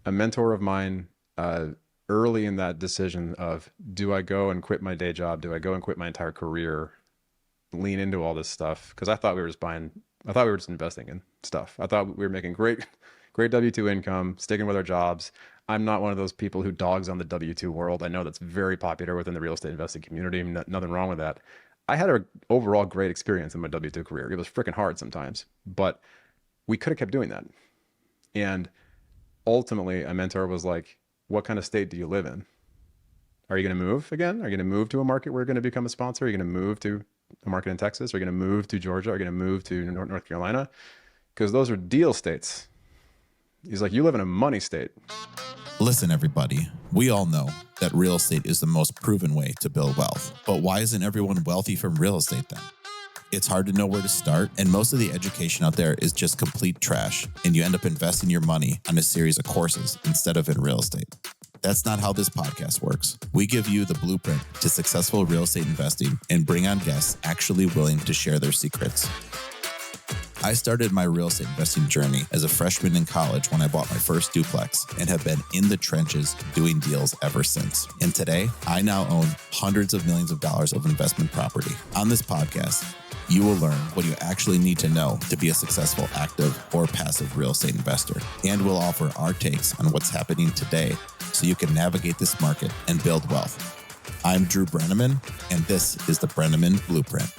a mentor of mine, early in that decision of, do I go and quit my day job? Do I go and quit my entire career, lean into all this stuff? Because I thought we were just investing in stuff. I thought we were making great W-2 income, sticking with our jobs. I'm not one of those people who dogs on the W-2 world. I know that's very popular within the real estate investing community. Nothing wrong with that. I had an overall great experience in my W-2 career. It was freaking hard sometimes, but we could have kept doing that. And ultimately, a mentor was like, what kind of state do you live in? Are you going to move again? Are you going to move to a market where you're going to become a sponsor? Are you going to move to a market in Texas? Are you going to move to Georgia? Are you going to move to North Carolina? Because those are deal states. He's like, you live in a money state. Listen, everybody, we all know that real estate is the most proven way to build wealth. But why isn't everyone wealthy from real estate then? It's hard to know where to start, and most of the education out there is just complete trash, and you end up investing your money on a series of courses instead of in real estate. That's not how this podcast works. We give you the blueprint to successful real estate investing and bring on guests actually willing to share their secrets. I started my real estate investing journey as a freshman in college when I bought my first duplex and have been in the trenches doing deals ever since. And today, I now own hundreds of millions of dollars of investment property. On this podcast, you will learn what you actually need to know to be a successful active or passive real estate investor. And we'll offer our takes on what's happening today so you can navigate this market and build wealth. I'm Drew Brenneman, and this is the Brenneman Blueprint.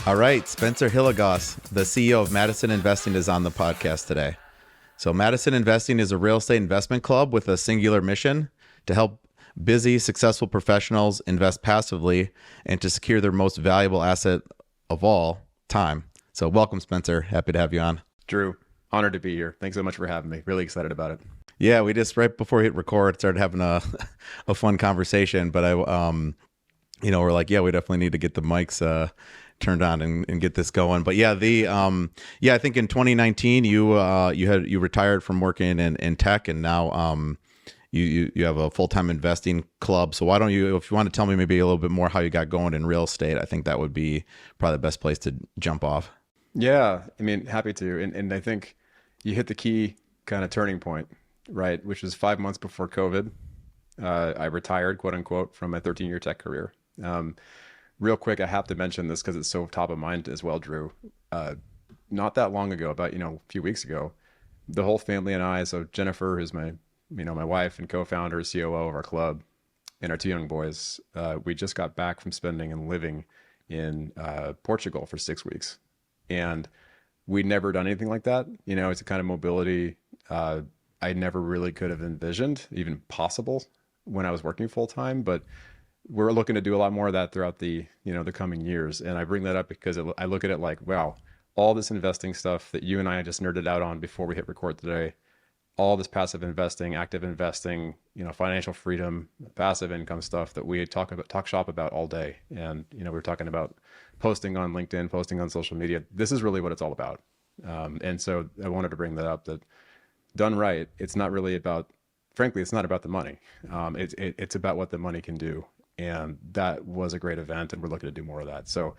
All right, Spencer Hilligoss, the CEO of Madison Investing, is on the podcast today. So Madison Investing is a real estate investment club with a singular mission to help busy, successful professionals invest passively and to secure their most valuable asset of all, time. So welcome, Spencer. Happy to have you on. Drew, honored to be here. Thanks so much for having me. Really excited about it. Yeah, we just, right before we hit record, started having a fun conversation, but we're like, yeah, we definitely need to get the mics turned on and get this going. But yeah, I think in 2019 you retired from working in tech, and now you have a full-time investing club. So why don't you, if you want to tell me maybe a little bit more how you got going in real estate, I think that would be probably the best place to jump off. Yeah, I mean, happy to. And I think you hit the key kind of turning point, right? Which was 5 months before COVID. I retired, quote unquote, from my 13-year tech career. Real quick, I have to mention this because it's so top of mind as well, Drew. Not that long ago, about a few weeks ago, the whole family and I, so Jennifer, who's my wife and co-founder, COO of our club, and our two young boys, we just got back from spending and living in Portugal for 6 weeks, and we'd never done anything like that. It's a kind of mobility I never really could have envisioned even possible when I was working full time, but we're looking to do a lot more of that throughout the coming years. And I bring that up because I look at it like, wow, all this investing stuff that you and I just nerded out on before we hit record today, all this passive investing, active investing, financial freedom, passive income stuff that we talk shop about all day. And, we're talking about posting on LinkedIn, posting on social media. This is really what it's all about. And so I wanted to bring that up, that done right, it's not really about, frankly, it's not about the money. It's about what the money can do. And that was a great event, and we're looking to do more of that. So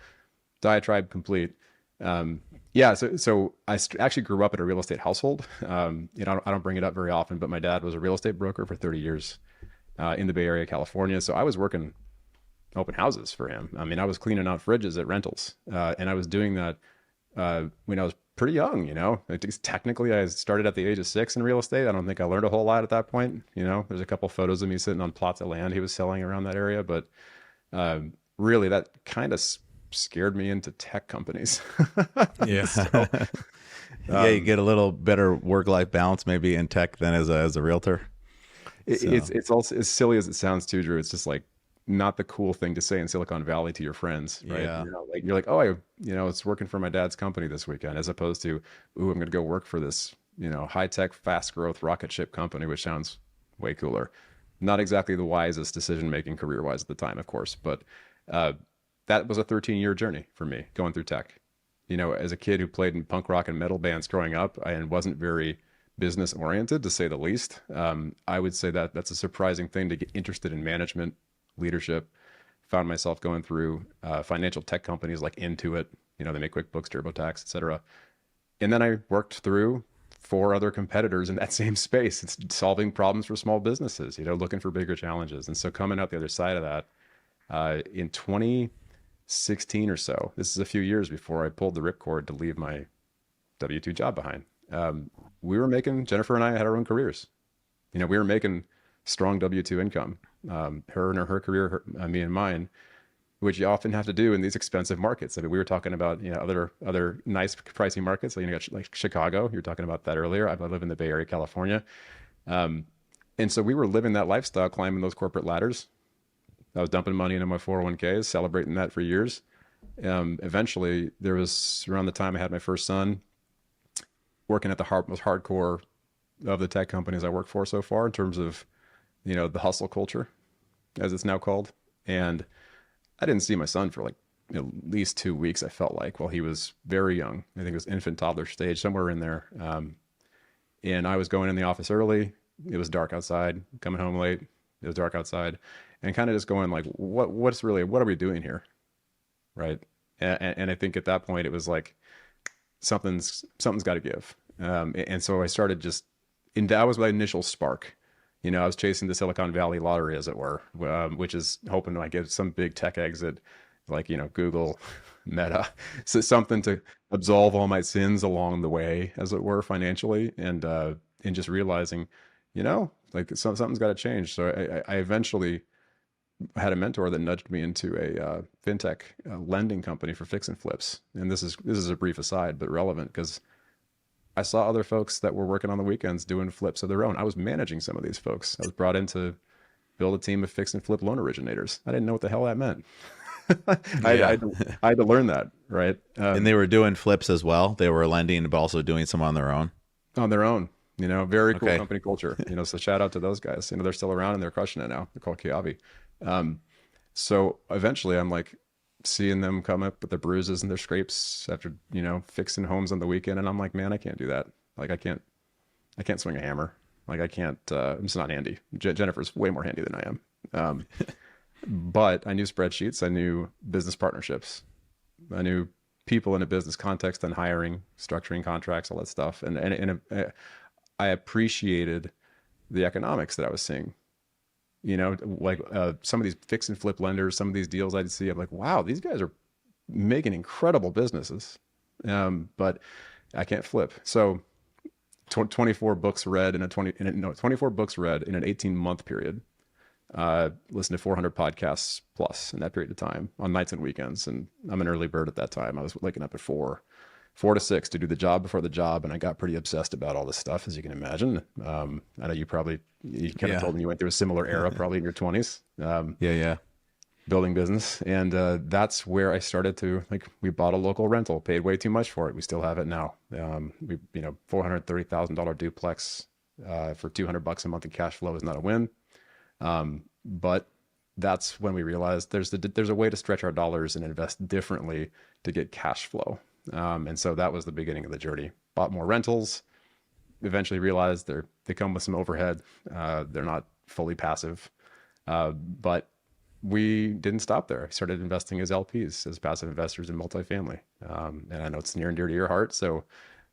diatribe complete. So I actually grew up in a real estate household. I don't bring it up very often, but my dad was a real estate broker for 30 years in the Bay Area, California. So I was working open houses for him. I mean, I was cleaning out fridges at rentals, and I was doing that when I was pretty young. Technically I started at the age of 6 in real estate. I don't think I learned a whole lot at that point. There's a couple photos of me sitting on plots of land he was selling around that area, but really that kind of scared me into tech companies. Yeah. You get a little better work-life balance maybe in tech than as a realtor. It's also, as silly as it sounds too, Drew, it's just like not the cool thing to say in Silicon Valley to your friends, right? Yeah. You're like, oh, it's working for my dad's company this weekend, as opposed to, ooh, I'm going to go work for this, high tech, fast growth rocket ship company, which sounds way cooler. Not exactly the wisest decision making career wise at the time, of course, but that was a 13-year journey for me going through tech. As a kid who played in punk rock and metal bands growing up and wasn't very business oriented, to say the least, I would say that that's a surprising thing to get interested in management, leadership. Found myself going through financial tech companies like Intuit, they make QuickBooks, TurboTax, etc. And then I worked through four other competitors in that same space. It's solving problems for small businesses, looking for bigger challenges. And so coming out the other side of that, in 2016 or so, this is a few years before I pulled the ripcord to leave my W-2 job behind. Jennifer and I had our own careers. We were making strong W-2 income. Her and her career, me and mine, which you often have to do in these expensive markets. I mean, we were talking about, other nice pricing markets. So, you got like Chicago, you were talking about that earlier. I live in the Bay Area, California. And so we were living that lifestyle, climbing those corporate ladders. I was dumping money into my 401ks, celebrating that for years. Eventually, there was around the time I had my first son, working at the most hardcore of the tech companies I worked for so far in terms of, the hustle culture, as it's now called. And I didn't see my son for like at least 2 weeks, I felt like, while he was very young. I think it was infant toddler stage, somewhere in there. And I was going in the office early. It was dark outside, coming home late. It was dark outside, and kind of just going like, what are we doing here? Right. And I think at that point it was like, something's got to give. And so I started and that was my initial spark. I was chasing the Silicon Valley lottery, as it were, which is hoping to like get some big tech exit, like, Google, Meta, so something to absolve all my sins along the way, as it were, financially. And just realizing, like something's got to change. So I eventually had a mentor that nudged me into a fintech lending company for fix and flips. And this is a brief aside, but relevant, because I saw other folks that were working on the weekends doing flips of their own. I was managing some of these folks. I was brought in to build a team of fix and flip loan originators. I didn't know what the hell that meant. I had to learn that, right? And they were doing flips as well. They were lending, but also doing some on their own. On their own, very cool company culture. So shout out to those guys. They're still around and they're crushing it now. They're called Kiavi. So eventually I'm like seeing them come up with their bruises and their scrapes after, fixing homes on the weekend. And I'm like, man, I can't do that. Like, I can't swing a hammer. Like, I can't, I'm just not handy. Jennifer's way more handy than I am. But I knew spreadsheets. I knew business partnerships. I knew people in a business context and hiring, structuring contracts, all that stuff. And I appreciated the economics that I was seeing. Like some of these fix and flip lenders, some of these deals I'd see, I'm like, wow, these guys are making incredible businesses. But I can't flip. So 24 books read in 24 books read in an 18-month period. Listened to 400 podcasts plus in that period of time on nights and weekends. And I'm an early bird at that time. I was waking up at 4 to 6 to do the job before the job. And I got pretty obsessed about all this stuff, as you can imagine. I know you kind of told me you went through a similar era, probably in your 20s. Building business. And that's where I started to, like, we bought a local rental, paid way too much for it. We still have it now. We, $430,000 duplex for $200 a month in cash flow is not a win. But that's when we realized there's a way to stretch our dollars and invest differently to get cash flow. And so that was the beginning of the journey. Bought more rentals, eventually realized they come with some overhead. They're not fully passive. But we didn't stop there. I started investing as LPs, as passive investors in multifamily. And I know it's near and dear to your heart. So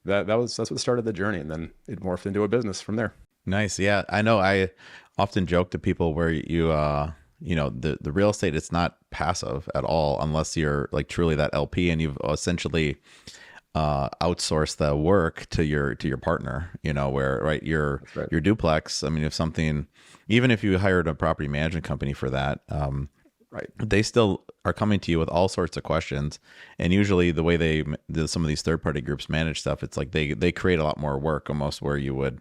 that's what started the journey. And then it morphed into a business from there. Nice. Yeah. I know I often joke to people where the real estate, it's not passive at all unless you're like truly that LP and you've essentially outsourced the work to your partner, where, right, your duplex. I mean, even if you hired a property management company for that, right, they still are coming to you with all sorts of questions. And usually the way some of these third party groups manage stuff, it's like they create a lot more work, almost where you would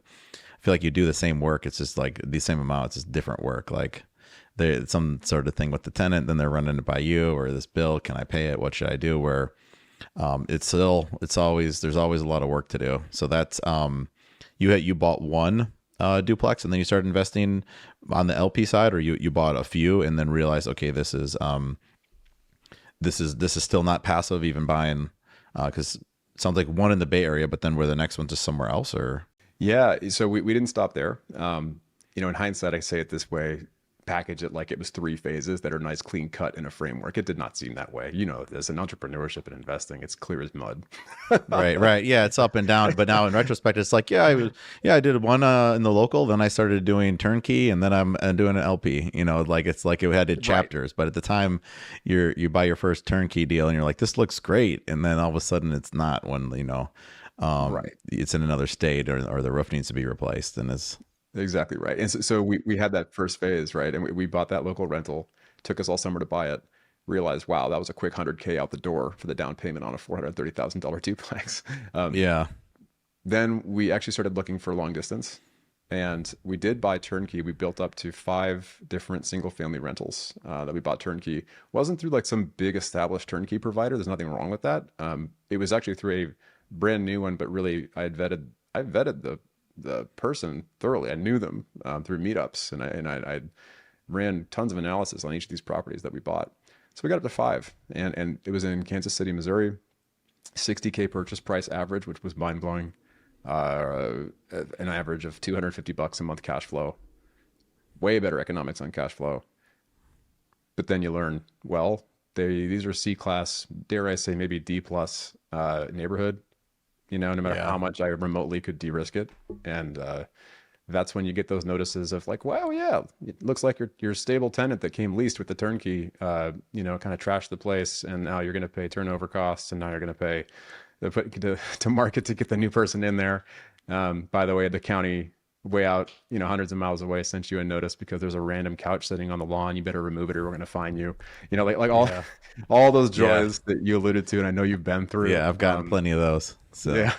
feel like you do the same work. It's just like the same amount. It's just different work. Like there's some sort of thing with the tenant, then they're running it by you, or this bill, can I pay it? What should I do? Where there's always a lot of work to do. So that's you bought one duplex and then you started investing on the LP side, or you bought a few and then realized, okay, this is still not passive, even buying, because it sounds like one in the Bay Area, but then where the next one's just somewhere else, or? Yeah. So we didn't stop there. In hindsight, I say it this way. package it like it was 3 phases that are nice, clean cut in a framework. It did not seem that way. You know, as an entrepreneurship and investing, it's clear as mud. Right, right. Yeah, it's up and down. But now in retrospect, it's like, I did one in the local, then I started doing turnkey, and then I'm doing an LP. You know, like it's like it had Right. chapters. But at the time, you buy your first turnkey deal, and you're like, this looks great, and then all of a sudden, it's not when Right. it's in another state, or the roof needs to be replaced, and it's Exactly right. And so we had that first phase, right? And we bought that local rental. Took us all summer to buy it. Realized, wow, that was a quick 100K out the door for the down payment on a $430,000 duplex. yeah, Then we actually started looking for long distance, and we did buy turnkey. We built up to 5 different single family rentals that we bought turnkey. Wasn't through like some big established turnkey provider. There's nothing wrong with that. It was actually through a brand new one, but really I vetted the person thoroughly. I knew them through meetups, and I ran tons of analysis on each of these properties that we bought. So we got up to 5, and it was in Kansas City, Missouri. 60K purchase price average, which was mind blowing. An average of $250 a month cash flow. Way better economics on cash flow. But then you learn, well, these are C class, dare I say maybe D plus neighborhood. You know, no matter yeah, how much I remotely could de-risk it, and that's when you get those notices of like, wow, yeah, it looks like your stable tenant that came leased with the turnkey, you know, kind of trashed the place, and now you're going to pay turnover costs, and now you're going to pay to market to get the new person in there. By the way, the county way out, you know, hundreds of miles away sent you a notice because there's a random couch sitting on the lawn. You better remove it or we're going to fine you. You know, like all yeah, all those yeah, joys that you alluded to, and I know you've been through. yeah. I've gotten plenty of those. So Yeah.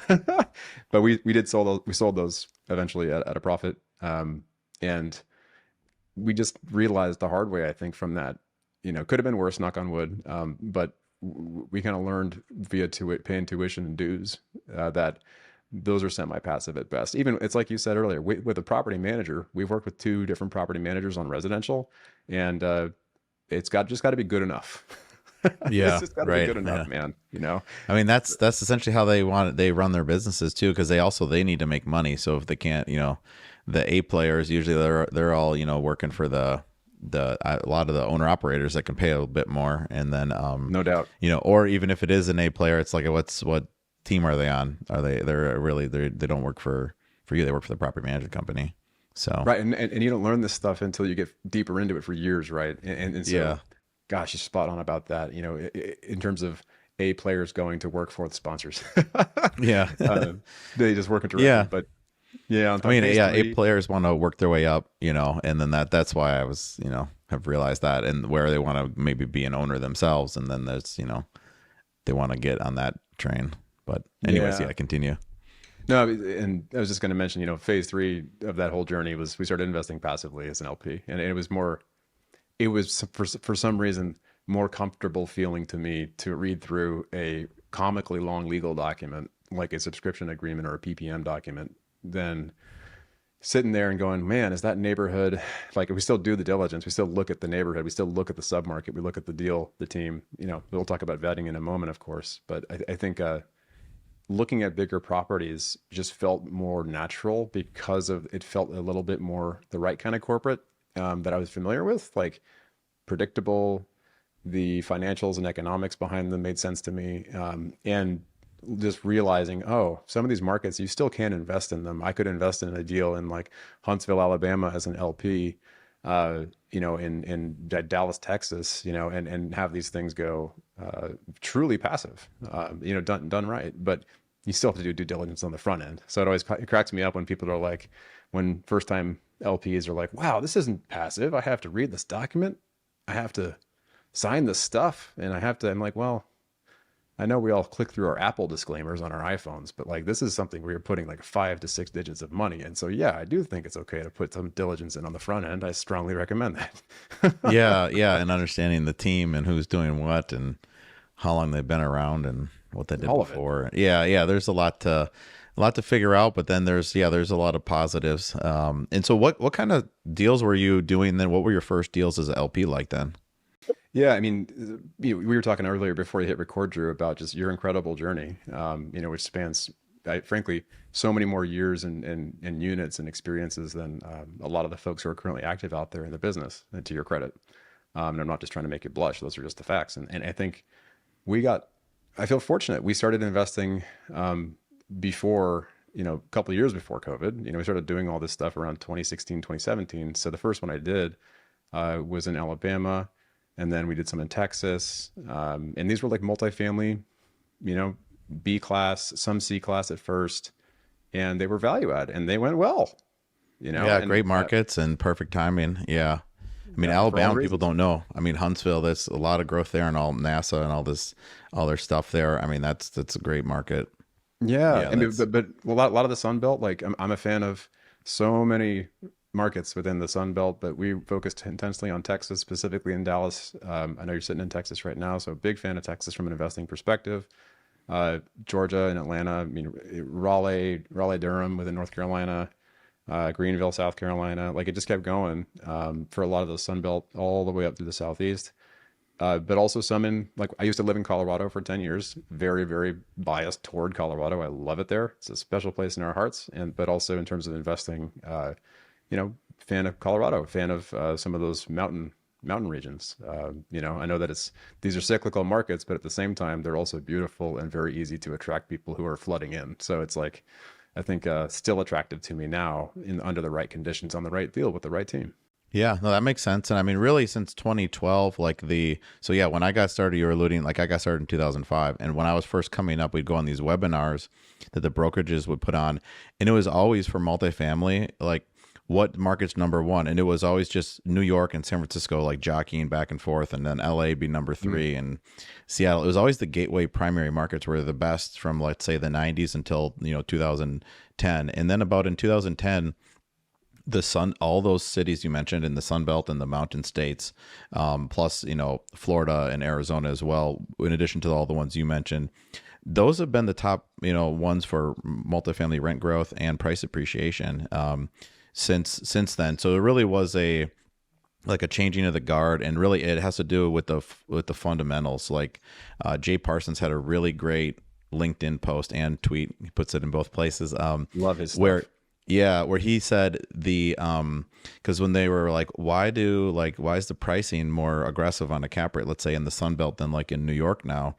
But we did sold those, we sold those eventually at a profit. And we just realized the hard way, I think, from that, you know, could have been worse, knock on wood. But we kind of learned via paying tuition and dues, that those are semi-passive at best. Even it's like you said earlier, with a property manager, we've worked with 2 different property managers on residential, and it's just got to be good enough. It's yeah, just got to be right. good Yeah. enough, man. You know? I mean, that's essentially how they run their businesses too, because they need to make money. So if they can't, the A players usually they're all working for a lot of the owner operators that can pay a little bit more, and then No doubt. or even if it is an A player, it's like what team are they on? They don't work for you, they work for the property management company. So Right. And you don't learn this stuff until you get deeper into it for years, right? And so, yeah, gosh, you're spot on about that, you know, in terms of A players going to work for the sponsors. yeah. They just working directly. Yeah. But yeah, I mean, phase yeah, A three, players want to work their way up, and then that's why I was, have realized that, and where they want to maybe be an owner themselves, and then there's, they want to get on that train. But anyways, yeah. yeah, continue. No, and I was just going to mention, phase 3 of that whole journey was we started investing passively as an LP, and it was for some reason more comfortable feeling to me to read through a comically long legal document like a subscription agreement or a PPM document than sitting there and going, man, is that neighborhood, like we still do the diligence, we still look at the neighborhood, we still look at the submarket, we look at the deal, the team, we'll talk about vetting in a moment, of course, but I think looking at bigger properties just felt more natural because of it felt a little bit more the right kind of corporate that I was familiar with, like predictable. The financials and economics behind them made sense to me, and just realizing, oh, some of these markets you still can invest in them. I could invest in a deal in like Huntsville, Alabama, as an LP, in Dallas, Texas, and have these things go truly passive, done right. But you still have to do due diligence on the front end. So it cracks me up when people are like, when first time LPs are like, wow, this isn't passive. I have to read this document. I have to sign this stuff. And I'm like, well, I know we all click through our Apple disclaimers on our iPhones, but like this is something where you're putting like 5 to 6 digits of money. And so, yeah, I do think it's okay to put some diligence in on the front end. I strongly recommend that. Yeah, yeah, and understanding the team and who's doing what and how long they've been around and what they did All of it. before. Yeah, yeah. There's a lot to figure out, but then there's a lot of positives. And so what kind of deals were you doing then? What were your first deals as an LP like then? Yeah, I mean, we were talking earlier before you hit record, Drew, about just your incredible journey, which spans frankly, so many more years and units and experiences than a lot of the folks who are currently active out there in the business, and to your credit. And I'm not just trying to make you blush. Those are just the facts. And I think I feel fortunate. We started investing before, a couple of years before COVID. We started doing all this stuff around 2016, 2017. So the first one I did was in Alabama, and then we did some in Texas. And these were like multifamily, B class, some C class at first, and they were value add, and they went well. Yeah, And great markets and perfect timing. Yeah. I mean, yeah, for all Alabama, people reasons. don't know. I mean, Huntsville, there's a lot of growth there and all NASA and all their stuff there. I mean, that's a great market. Yeah, Yeah, I mean, that's but a lot of the Sun Belt, like I'm a fan of so many markets within the Sun Belt, but we focused intensely on Texas, specifically in Dallas. I know you're sitting in Texas right now, so big fan of Texas from an investing perspective. Georgia and Atlanta, I mean, Raleigh, Durham within North Carolina, Greenville, South Carolina, like it just kept going for a lot of the Sun Belt all the way up through the Southeast. But also some in, like, I used to live in Colorado for 10 years, very, very biased toward Colorado. I love it there. It's a special place in our hearts. But also in terms of investing, fan of Colorado, fan of some of those mountain regions. I know that these are cyclical markets, but at the same time, they're also beautiful and very easy to attract people who are flooding in. So it's like, I think still attractive to me now under the right conditions on the right deal with the right team. Yeah, no, that makes sense. And I mean, really, since 2012, so yeah, when I got started, you were alluding, like I got started in 2005. And when I was first coming up, we'd go on these webinars that the brokerages would put on. And it was always for multifamily, like what market's number one. And it was always just New York and San Francisco, like jockeying back and forth. And then LA be number three and Seattle. It was always the gateway primary markets were the best from, let's say, the 90s until, 2010. And then about in 2010, all those cities you mentioned in the Sun Belt and the mountain states, plus Florida and Arizona as well, in addition to all the ones you mentioned, those have been the top ones for multifamily rent growth and price appreciation since then. So it really was a changing of the guard, and really it has to do with the fundamentals. Like Jay Parsons had a really great LinkedIn post and tweet. He puts it in both places. Love his Where stuff. yeah, where he said because when they were like, why is the pricing more aggressive on a cap rate, let's say in the Sun Belt than like in New York now?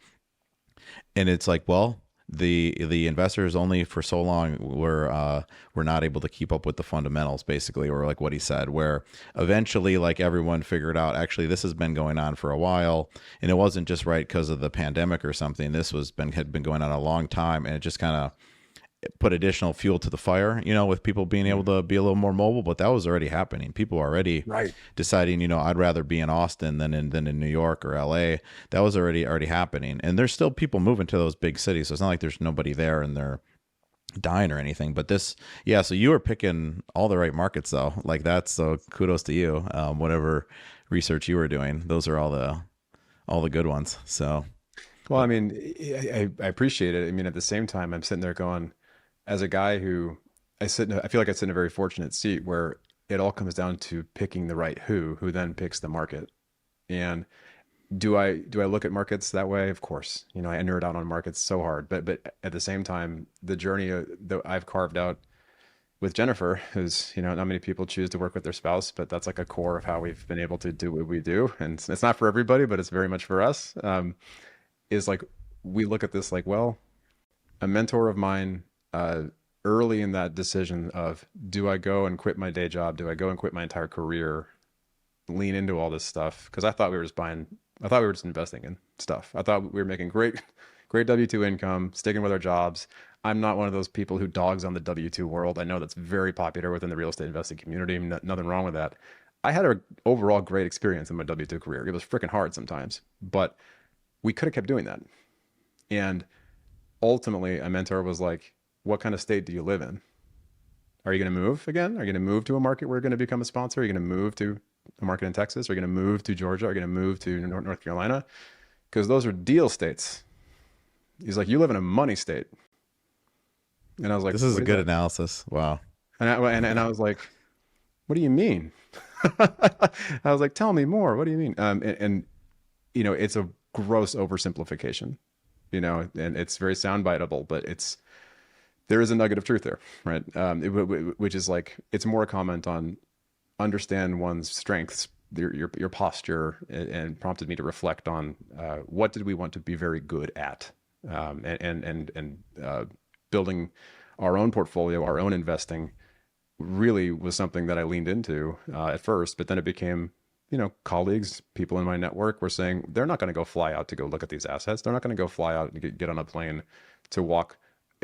And it's like, well, the investors only for so long were not able to keep up with the fundamentals, basically, or like what he said, where eventually like everyone figured out actually this has been going on for a while, and it wasn't just right because of the pandemic or something. This had been going on a long time, and it just kind of put additional fuel to the fire, with people being able to be a little more mobile. But that was already happening. People were already Right. deciding, I'd rather be in Austin than in New York or LA. That was already happening. And there's still people moving to those big cities. So it's not like there's nobody there and they're dying or anything. But so you were picking all the right markets though. Like so kudos to you. Whatever research you were doing, those are all the good ones. So Well, I mean, I appreciate it. I mean, at the same time, I'm sitting there going, as a guy who I feel like I sit in a very fortunate seat where it all comes down to picking the right who then picks the market. And do I look at markets that way? Of course, I nerd out on markets so hard, but at the same time, the journey that I've carved out with Jennifer is, not many people choose to work with their spouse, but that's like a core of how we've been able to do what we do. And it's not for everybody, but it's very much for us. Is like, we look at this like, well, a mentor of mine, early in that decision of, do I go and quit my day job? Do I go and quit my entire career, lean into all this stuff? Because I thought we were just investing in stuff. I thought we were making great W-2 income, sticking with our jobs. I'm not one of those people who dogs on the W-2 world. I know that's very popular within the real estate investing community. Nothing wrong with that. I had an overall great experience in my W-2 career. It was freaking hard sometimes, but we could have kept doing that. And ultimately, a mentor was like, what kind of state do you live in? Are you going to move again? Are you going to move to a market where you're going to become a sponsor? Are you going to move to a market in Texas? Are you going to move to Georgia? Are you going to move to North Carolina? Because those are deal states. He's like, you live in a money state. And I was like, this is a what is good that? analysis. Wow. And I was like, what do you mean? I was like, tell me more. What do you mean? It's a gross oversimplification, and it's very soundbiteable, but there is a nugget of truth there, right? Which is like, it's more a comment on understand one's strengths, your posture, and prompted me to reflect on what did we want to be very good at, and building our own portfolio, our own investing really was something that I leaned into at first, but then it became, colleagues, people in my network were saying they're not going to go fly out to go look at these assets. They're not going to go fly out and get on a plane to walk,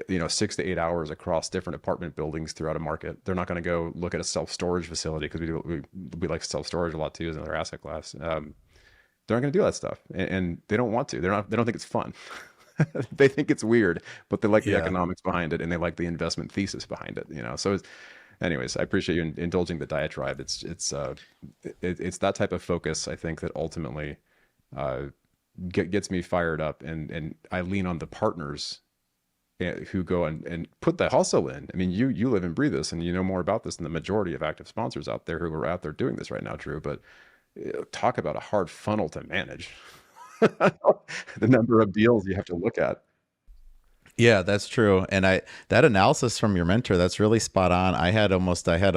6 to 8 hours across different apartment buildings throughout a market. They're not going to go look at a self-storage facility, because we like self-storage a lot too as another asset class. They're not going to do that stuff, and they don't want to. They don't think it's fun. They think it's weird, but they like the Yeah. economics behind it, and they like the investment thesis behind it. So anyways, I appreciate you indulging the diatribe. It's that type of focus, I think, that ultimately gets me fired up, and I lean on the partners who go and put the hustle in. I mean, you live and breathe this, and you know more about this than the majority of active sponsors out there who are out there doing this right now, Drew. But talk about a hard funnel to manage. The number of deals you have to look at. Yeah, that's true. And that analysis from your mentor, that's really spot on. I had a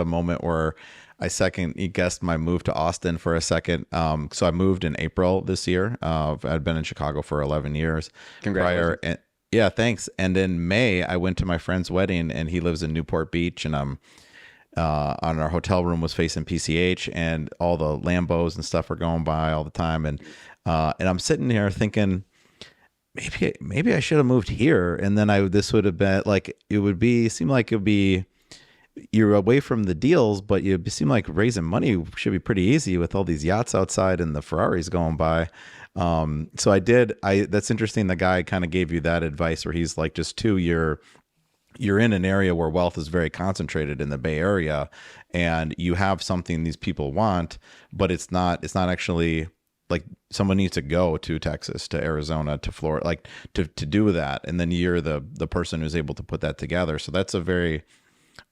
moment where he guessed my move to Austin for a second. So I moved in April this year. I'd been in Chicago for 11 years Congratulations. prior. And yeah, thanks. And in May, I went to my friend's wedding, and he lives in Newport Beach, and on our hotel room was facing PCH, and all the Lambos and stuff were going by all the time. And I'm sitting here thinking, maybe I should have moved here. And then this would have been like, seem like it would be, you're away from the deals, but you seem like raising money should be pretty easy with all these yachts outside and the Ferraris going by. So that's interesting. The guy kind of gave you that advice, where he's like, just you're in an area where wealth is very concentrated in the Bay Area, and you have something these people want, but it's not actually, like, someone needs to go to Texas, to Arizona, to Florida, like to do that. And then you're the person who's able to put that together. So that's a very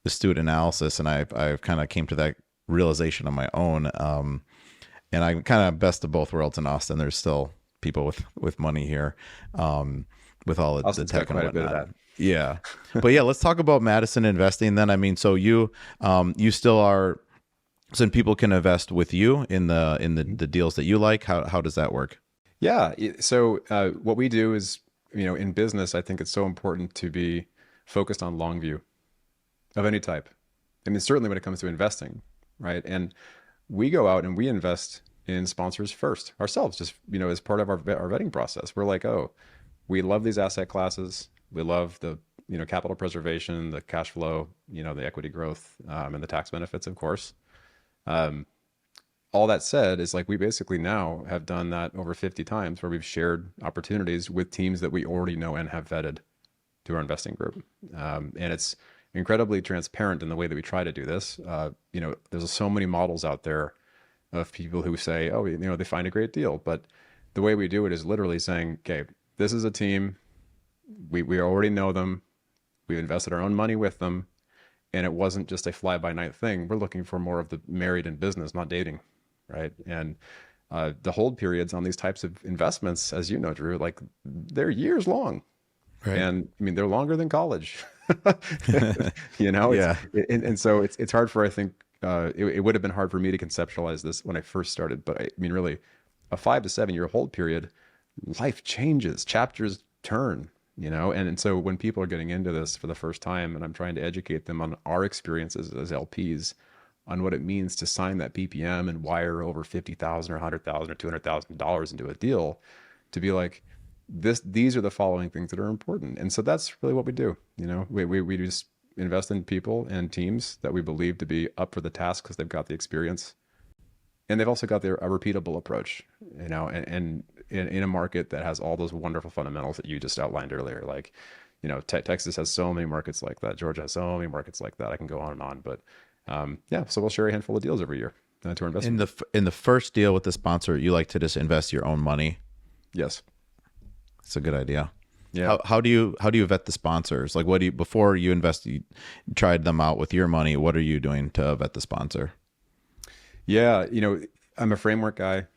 astute analysis. And I've kind of came to that realization on my own. And I'm kind of best of both worlds in Austin. There's still people with money here, with all the Austin's tech got and quite a bit of whatnot. that. Yeah. But yeah, let's talk about Madison Investing then. I mean, so you still are, so people can invest with you in the deals that you like. How does that work? Yeah. So what we do is, in business, I think it's so important to be focused on long view of any type. I mean, certainly when it comes to investing, right? And we go out and we invest in sponsors first ourselves, just, as part of our vetting process. We're like, oh, we love these asset classes. We love the, capital preservation, the cash flow, the equity growth, and the tax benefits, of course. All that said is, like, we basically now have done that over 50 times, where we've shared opportunities with teams that we already know and have vetted to our investing group. And it's incredibly transparent in the way that we try to do this. There's so many models out there of people who say, oh, they find a great deal. But the way we do it is literally saying, okay, this is a team. We already know them. We've invested our own money with them. And it wasn't just a fly-by-night thing. We're looking for more of the married in business, not dating, right? And the hold periods on these types of investments, as you know, Drew, like, they're years long. Right. And I mean, they're longer than college. Yeah. And so it's hard for, I think, it would have been hard for me to conceptualize this when I first started. But I mean, really, a 5 to 7 year hold period, life changes, chapters turn, and so when people are getting into this for the first time, and I'm trying to educate them on our experiences as LPs, on what it means to sign that PPM and wire over $50,000 or $100,000 or $200,000 into a deal, to be like, these are the following things that are important. And so that's really what we do. We just invest in people and teams that we believe to be up for the task, because they've got the experience, and they've also got a repeatable approach, and in a market that has all those wonderful fundamentals that you just outlined earlier. Like, Texas has so many markets like that. Georgia has so many markets like that. I can go on and on, but yeah. So we'll share a handful of deals every year to our investment. In the first deal with the sponsor, you like to just invest your own money. Yes. It's a good idea. Yeah. How do you vet the sponsors? Like, before you invest, you tried them out with your money. What are you doing to vet the sponsor? Yeah. I'm a framework guy.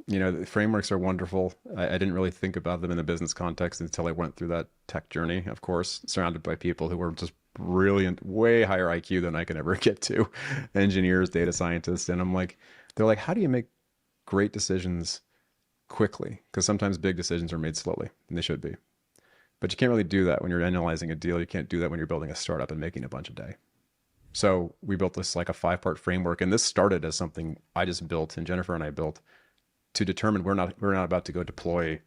The frameworks are wonderful. I didn't really think about them in the business context until I went through that tech journey, of course, surrounded by people who were just brilliant, way higher IQ than I can ever get to, engineers, data scientists. And they're like, how do you make great decisions quickly? Because sometimes big decisions are made slowly, and they should be. But you can't really do that when you're analyzing a deal. You can't do that when you're building a startup and making a bunch a day. So we built this like a 5-part framework, and this started as something I just built, and Jennifer and I built to determine we're not about to go deploy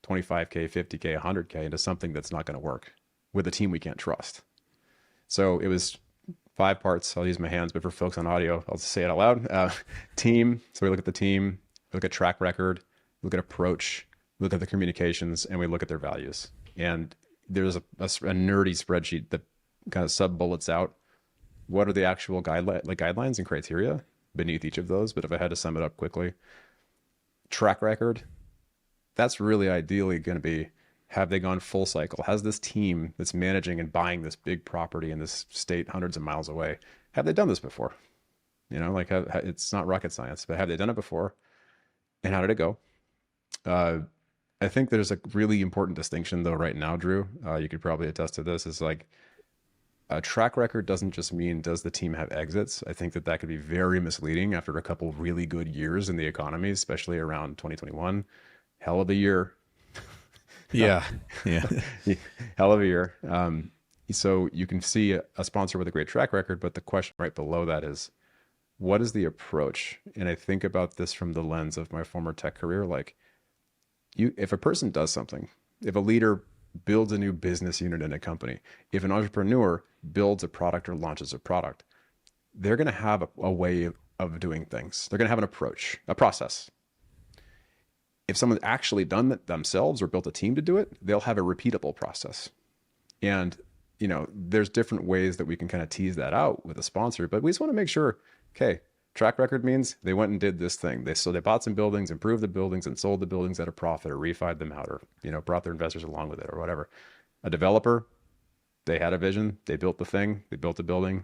25K, 50K, 100K into something that's not going to work with a team we can't trust. So it was 5 parts. I'll use my hands, but for folks on audio, I'll just say it out loud. Team. So we look at the team, we look at track record, we look at approach, we look at the communications, and we look at their values. And there's a nerdy spreadsheet that kind of sub bullets out what are the actual guidelines and criteria beneath each of those. But if I had to sum it up quickly, track record, that's really ideally going to be, have they gone full cycle? Has this team that's managing and buying this big property in this state hundreds of miles away, have they done this before? It's not rocket science, but have they done it before? And how did it go? I think there's a really important distinction though right now, Drew. You could probably attest to this. Is like a track record doesn't just mean does the team have exits. I think that could be very misleading after a couple really good years in the economy, especially around 2021. Hell of a year. Yeah. Hell of a year. So you can see a sponsor with a great track record, but the question right below that is, what is the approach? And I think about this from the lens of my former tech career. Like, if a person does something, if a leader builds a new business unit in a company, if an entrepreneur builds a product or launches a product, they're going to have a way of doing things. They're going to have an approach, a process. If someone's actually done it themselves or built a team to do it, they'll have a repeatable process. And, there's different ways that we can kind of tease that out with a sponsor, but we just want to make sure, okay, track record means they went and did this thing. They bought some buildings, improved the buildings, and sold the buildings at a profit, or refied them out, or brought their investors along with it, or whatever. A developer, they had a vision, they built the thing, they built the building,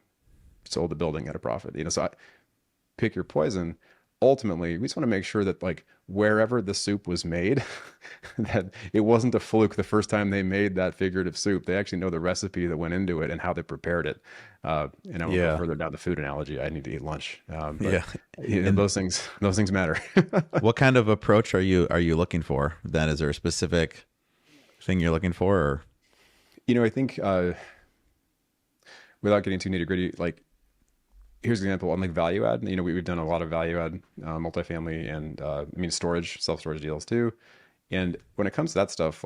sold the building at a profit. So pick your poison. Ultimately, we just want to make sure that wherever the soup was made, that it wasn't a fluke the first time they made that figurative soup. They actually know the recipe that went into it and how they prepared it. And I will go further down the food analogy. I need to eat lunch. And those things matter. What kind of approach are you looking for then? Is there a specific thing you're looking for? Or? I think without getting too nitty gritty, here's an example on value add. We've done a lot of value add, multifamily and storage, self-storage deals too. And when it comes to that stuff,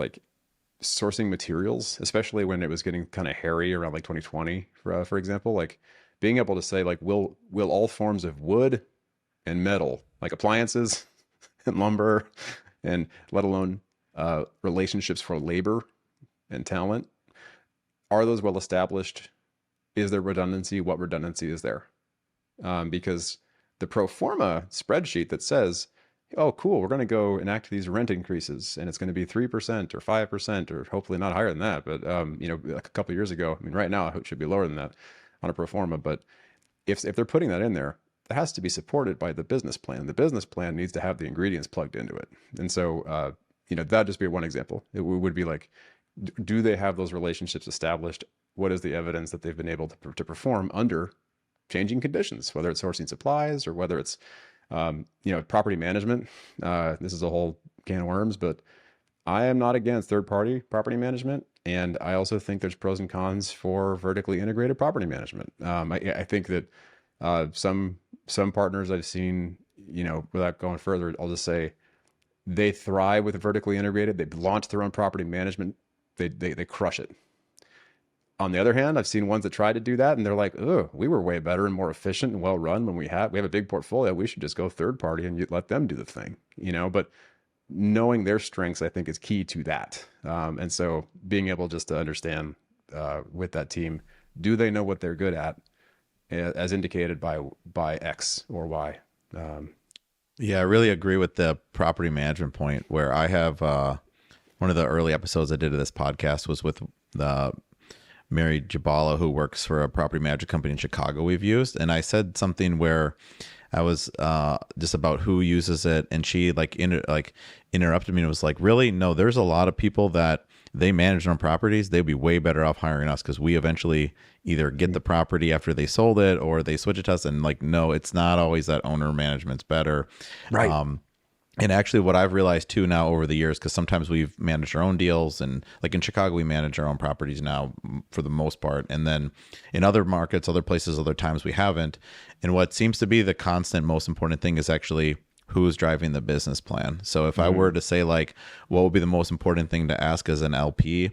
sourcing materials, especially when it was getting kind of hairy around 2020, for example, being able to say will all forms of wood and metal, appliances and lumber, and let alone relationships for labor and talent, are those well established? Is there redundancy? What redundancy is there? Because the pro forma spreadsheet that says, oh, cool, we're going to go enact these rent increases and it's going to be 3% or 5%, or hopefully not higher than that. But, a couple of years ago, right now it should be lower than that on a pro forma. But if they're putting that in there, it has to be supported by the business plan. The business plan needs to have the ingredients plugged into it. And so, that'd just be one example. It would be do they have those relationships established? What is the evidence that they've been able to perform under changing conditions, whether it's sourcing supplies or whether it's, property management. This is a whole can of worms, but I am not against third-party property management. And I also think there's pros and cons for vertically integrated property management. I think that some partners I've seen, without going further, I'll just say they thrive with vertically integrated. They launch their own property management. They crush it. On the other hand, I've seen ones that try to do that and they're like, oh, we were way better and more efficient and well run when we have a big portfolio. We should just go third party and let them do the thing, but knowing their strengths, I think, is key to that. And so being able just to understand with that team, do they know what they're good at, as indicated by X or Y? Yeah, I really agree with the property management point, where I have one of the early episodes I did of this podcast was with the Mary Jabala, who works for a property management company in Chicago we've used. And I said something where I was just about who uses it, and she interrupted me and was like, really? No, there's a lot of people that they manage their own properties. They'd be way better off hiring us because we eventually either get the property after they sold it or they switch it to us. And like, no, it's not always that owner management's better. Right. And actually what I've realized too now over the years, because sometimes we've managed our own deals, and like in Chicago, we manage our own properties now for the most part. And then in other markets, other places, other times we haven't. And what seems to be the constant most important thing is actually who's driving the business plan. So if I were to say like, what would be the most important thing to ask as an LP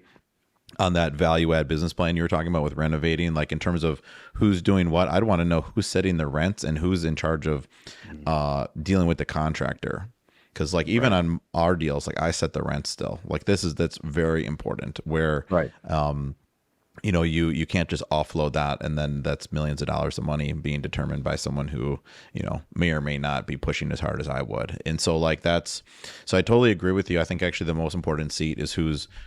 on that value add business plan you were talking about with renovating, like in terms of who's doing what, I'd want to know who's setting the rents and who's in charge of dealing with the contractor. Because like even on our deals, like I set the rent still. Like that's very important. Where Right. You can't just offload that, and then that's millions of dollars of money being determined by someone who may or may not be pushing as hard as I would. And so like so I totally agree with you. I think actually the most important seat is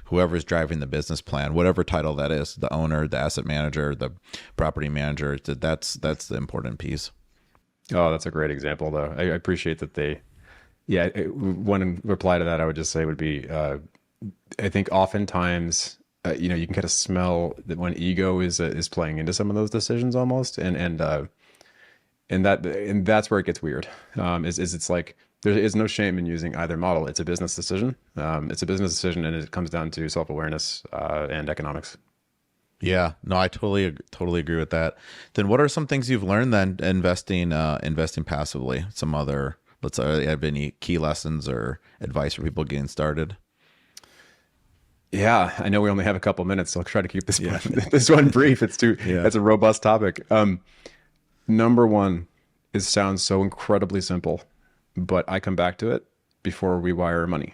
whoever's driving the business plan, whatever title that is, the owner, the asset manager, the property manager. That's the important piece. Oh, that's a great example, though. I appreciate that one reply to that I would just say would be, I think oftentimes, you can kind of smell that when ego is playing into some of those decisions almost, and that's where it gets weird. It's like there is no shame in using either model. It's a business decision. It's a business decision, and it comes down to self-awareness and economics. Yeah, no, I totally agree with that. Then what are some things you've learned then investing passively? Some other, let's say, have any key lessons or advice for people getting started? Yeah, I know we only have a couple minutes, so I'll try to keep this this one brief. That's a robust topic. Number one, it sounds so incredibly simple, but I come back to it before we wire money.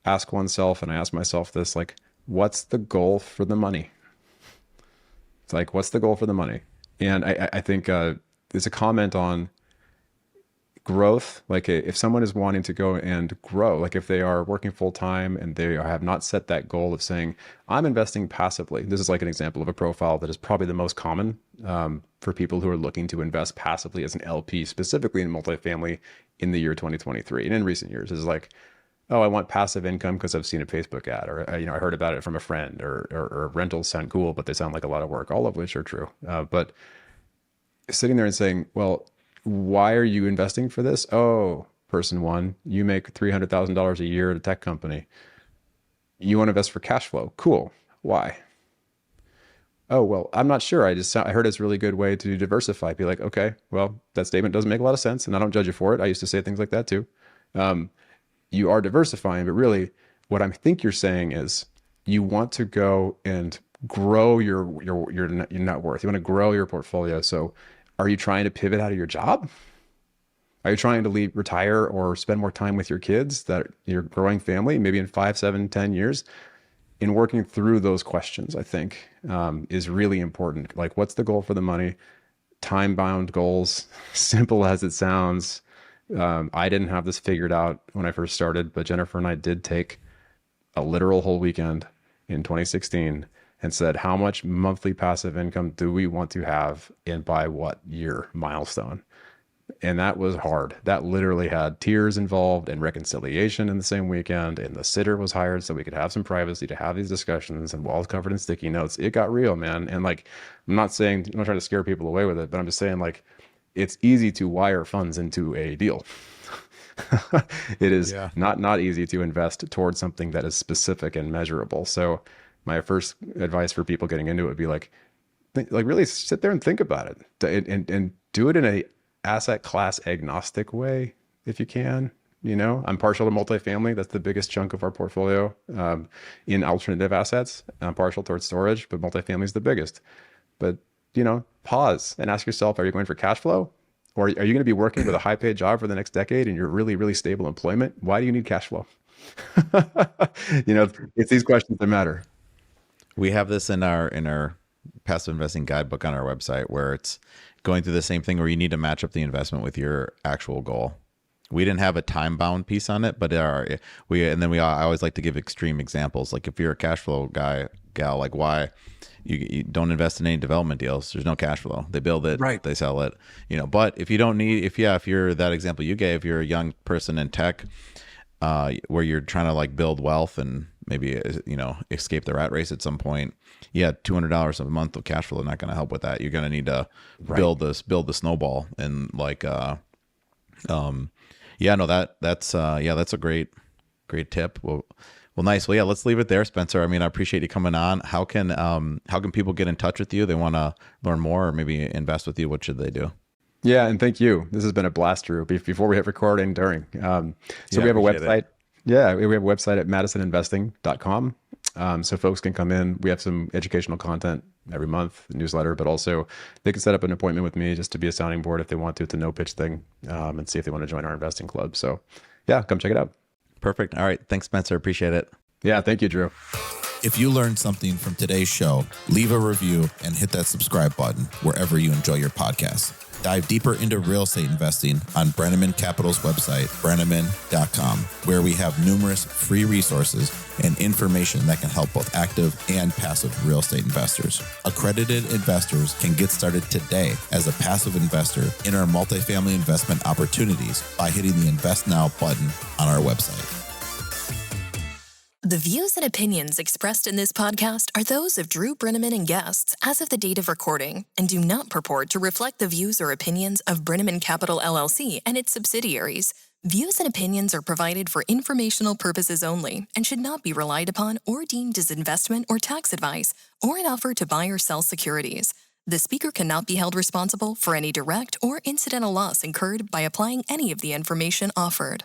Ask oneself, and I ask myself this, like, what's the goal for the money? It's like, what's the goal for the money? And I think there's a comment on growth. Like if someone is wanting to go and grow, like if they are working full time and they have not set that goal of saying, I'm investing passively. This is like an example of a profile that is probably the most common for people who are looking to invest passively as an LP, specifically in multifamily in the year 2023 and in recent years. Is like, oh, I want passive income because I've seen a Facebook ad, or I heard about it from a friend, or rentals sound cool, but they sound like a lot of work, all of which are true. But sitting there and saying, well, why are you investing for this? Oh, person one, you make $300,000 a year at a tech company. You want to invest for cash flow. Cool. Why? Oh, well, I'm not sure. I heard it's a really good way to diversify. Be like, okay, well, that statement doesn't make a lot of sense, and I don't judge you for it. I used to say things like that too. You are diversifying, but really what I think you're saying is you want to go and grow your net worth. You want to grow your portfolio. So are you trying to pivot out of your job? Are you trying to retire or spend more time with your kids, that your growing family, maybe in 5, 7, 10 years? In working through those questions, I think is really important. Like, what's the goal for the money? Time-bound goals, simple as it sounds. I didn't have this figured out when I first started, but Jennifer and I did take a literal whole weekend in 2016 and said, how much monthly passive income do we want to have and by what year milestone? And that was hard. That literally had tears involved and reconciliation in the same weekend. And the sitter was hired so we could have some privacy to have these discussions, and walls covered in sticky notes. It got real, man. And like, I'm not trying to scare people away with it, but I'm just saying, like, it's easy to wire funds into a deal. It is not easy to invest towards something that is specific and measurable. So my first advice for people getting into it would be like really sit there and think about it, and do it in a asset class agnostic way if you can. I'm partial to multifamily. That's the biggest chunk of our portfolio. In alternative assets, I'm partial towards storage, but multifamily is the biggest. But pause and ask yourself, are you going for cash flow? Or are you going to be working with a high paid job for the next decade and you're really, really stable employment? Why do you need cash flow? It's these questions that matter. We have this in our passive investing guidebook on our website, where it's going through the same thing where you need to match up the investment with your actual goal. we didn't have a time bound piece on it, but I always like to give extreme examples. Like if you're a cash flow gal, like why you don't invest in any development deals. There's no cash flow. They build it, Right. they sell it, but if you don't need, if you're that example you gave, you're a young person in tech, where you're trying to like build wealth and maybe, escape the rat race at some point. Yeah. $200 a month of cash flow is not going to help with that. You're going to need to build the snowball and like, yeah, no, that's a great tip. Well, nice. Well, yeah, let's leave it there, Spencer. I mean, I appreciate you coming on. How can people get in touch with you? They want to learn more or maybe invest with you. What should they do? Yeah, and thank you. This has been a blast, Drew. Before we hit record and during. So we have a appreciate website. it. Yeah, we have a website at madisoninvesting.com. So folks can come in. We have some educational content every month, newsletter, but also they can set up an appointment with me just to be a sounding board if they want to. It's a no pitch thing, and see if they want to join our investing club. So yeah, come check it out. Perfect. All right. Thanks, Spencer. Appreciate it. Yeah, thank you, Drew. If you learned something from today's show, leave a review and hit that subscribe button wherever you enjoy your podcast. Dive deeper into real estate investing on Brenneman Capital's website, brenneman.com, where we have numerous free resources and information that can help both active and passive real estate investors. Accredited investors can get started today as a passive investor in our multifamily investment opportunities by hitting the Invest Now button on our website. The views and opinions expressed in this podcast are those of Drew Brenneman and guests as of the date of recording and do not purport to reflect the views or opinions of Brenneman Capital LLC and its subsidiaries. Views and opinions are provided for informational purposes only and should not be relied upon or deemed as investment or tax advice or an offer to buy or sell securities. The speaker cannot be held responsible for any direct or incidental loss incurred by applying any of the information offered.